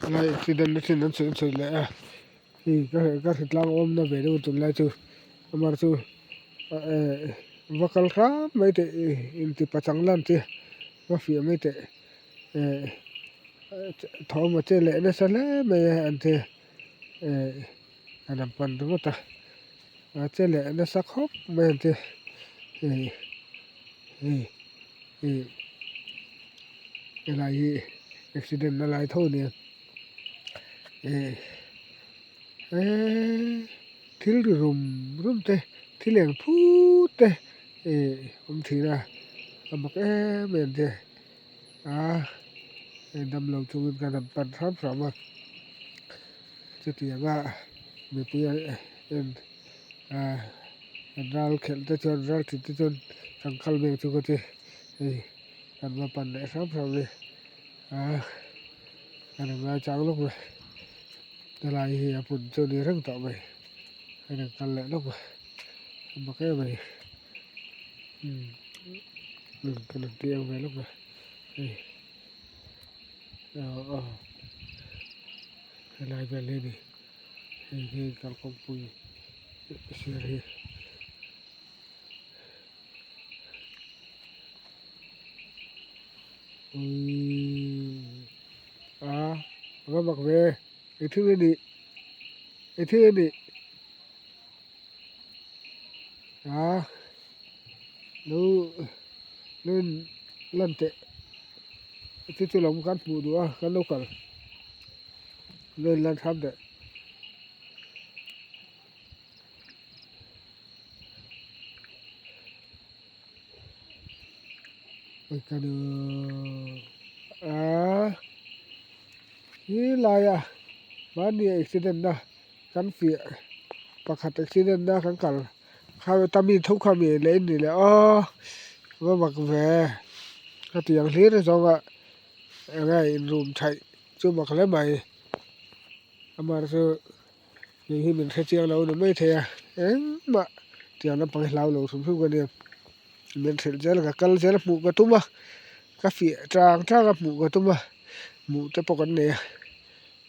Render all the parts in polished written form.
lại accident nó xin nó sửa lại thì các thịt lang ôm nó về đâu tụi lại chú mà chú vakal khá mấy thế in thì pasang lan thì mà phía mấy thế thọ mà chơi lẽ nó sao lẽ mấy anh thì anh làm phần đúng không ta chơi lẽ nó sắc hốc mấy anh thì lại accident nó lại thôi nè thiếu rùm tê thiếu liền phút tê ông thì là mà cái mình thì đâm lòng chung cái đâm bắn pháp mà chứ thì mình bây ral khel te chon ral thi te chon tangkal me chu ko te kan ma pan le sam le kan ma chang lúc rồi te lai hi apun chu ni rang to mai kan kan le lúc mà cái này kan tiang về lúc rồi lai về lên đi cái kan công pui seri nó mặc về cái thứ đi nó lên lần tệ cái chỗ lòng cán phụ đũa cán đâu cả lên lần tham đấy cái cái lại mà đi accident đó cán phía bạc hạt accident đó cán cả khai tâm đi thấu khai mình lên thì là nó mặc về cái tiếng lý rồi xong ạ ngay rùm chạy chứ mặc lấy mày mà rồi khi mình thấy chiang lâu nó mới thế mà tiếng nó bằng lâu lâu sum sum cái này mình thấy rất là căng rất là mù cái tum cái phía trang trang cái mù cái tum mù tới bọc cái này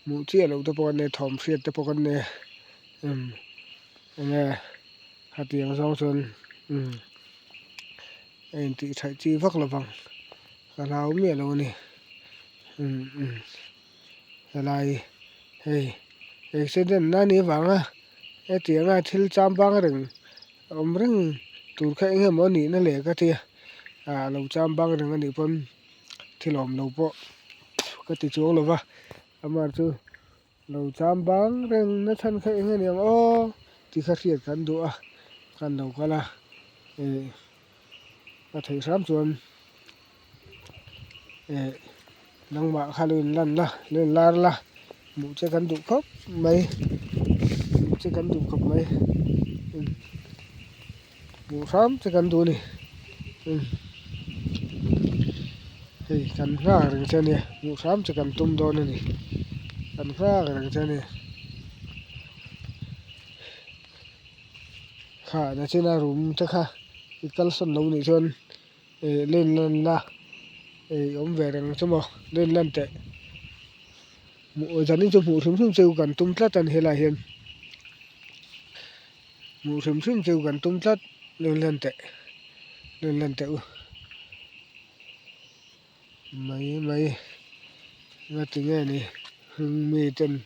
mù chia lâu tới bọc cái này thòm phía tới bọc cái này nè hạt tiếng xong rồi anh tự chạy chi vắc là bằng cái nào mẹ lâu này cái này accident na ni wanga tianga thil cham bang reng reng tur kha enge mo ni na le ka ti lo cham bang reng ani pon thilom lo po ka ti chu lo wa amar chu lo cham bang reng na than kha enge ni ti kha riat kan du kan lo kala ka thei sam chuan nang ma kha lên lar la mụ chơi cắn tụ khóc mấy mụ chơi cắn tụ khóc mấy mụ sám chơi cắn tụ này thì cắn ra đằng trên này mụ sám chơi cắn tum đòn này cắn ra đằng trên này khá là trên là rúm chắc ha cái cắn sân lâu này chân lên la ốm về đằng chỗ mò lên tệ mụ dần đến cho mụ sớm sớm gần tung tát tận hệ lại hiện mụ sớm sớm gần tung tát lên tệ mấy nghe tiếng nghe này mê chân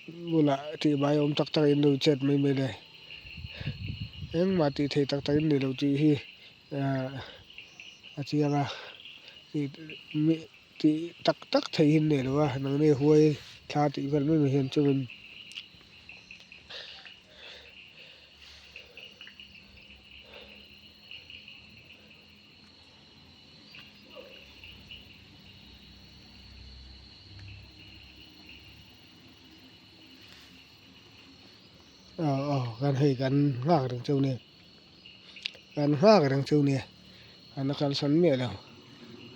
vô lại thì bài ông tắc tắc in đầu chết mấy này em mà thì thầy tắc tắc in để đầu chị hi chị là thì tắc thầy hình để rồi năng này huôi tha thì vẫn mới hiện cho mình gan hay gan ngạc đằng châu này gan ngạc đằng châu này nó gan sắn mẹ đâu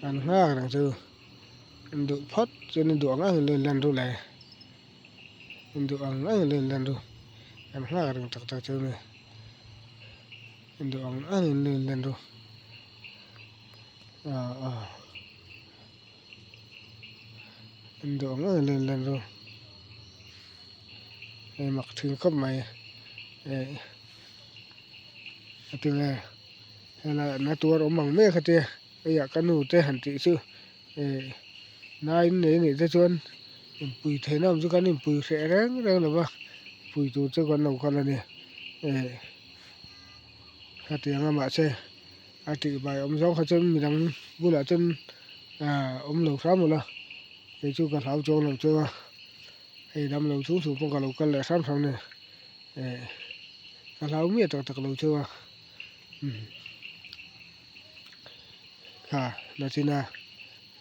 gan ngạc đằng châu độ phát cho nên độ ngang lên lần rồi này độ ngang lên lần rồi gan ngạc đằng tắc châu này độ ngang lên lần rồi đồ nó lên lên rồi mặc thường cấp mày từ là nó tua ở mỏng mê cái tiền bây giờ cái nụ tê hẳn trị chứ nay này này cho chuan bùi thế nào chứ cái này bùi sẽ ráng là ba bùi tụ cho con nào con là nè cái tiền mà xe trị bài ông giáo khai chân mình đang vui lại chân ông lầu sáu một lần thì chú cả thảo cho lầu chưa thì đâm lầu xuống xuống con cả lầu cân lại sáu xong này cả thảo miết tật lầu chưa là thế nào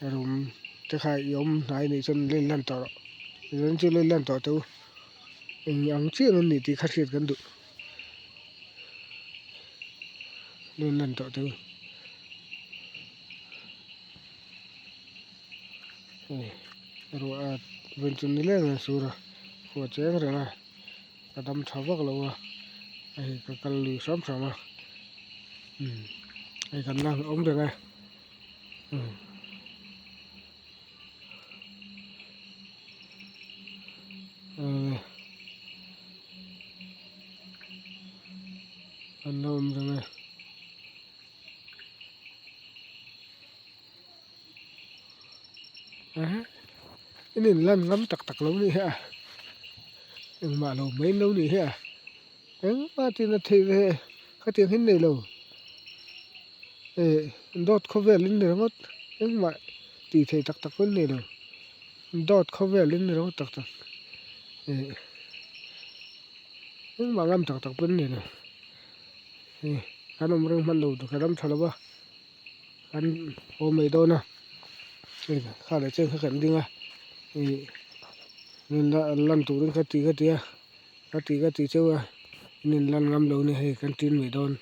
rồi cái khai ông này này chân lên lần tỏ lên chưa lên lần tỏ đâu ông chưa lên thì khát thiệt gần đủ lên lần tỏ đâu rồi bên chân này là sura của chế rồi nè cái đâm tháo vác lâu cái cần lì sớm sớm cái cần năng ống được này cần ôm được này cái này lần ngắm tặc tặc lâu đi ha đừng mà lâu mấy lâu đi ha ấy mà thì là thì cái tiếng hình này lâu đốt không về lên nữa mất nhưng mà thì thấy tặc tặc vấn đề rồi đốt không về lên nữa tặc tặc nhưng mà ngắm tặc tặc vấn đề rồi cái nó mới bắt đầu cái đám thằng đó cái ôm mấy đôi nè khá là chơi khá cẩn đi nga nên là lần tụ đến cái tí chơi nên lần ngắm lâu này hay cái tin mấy đôi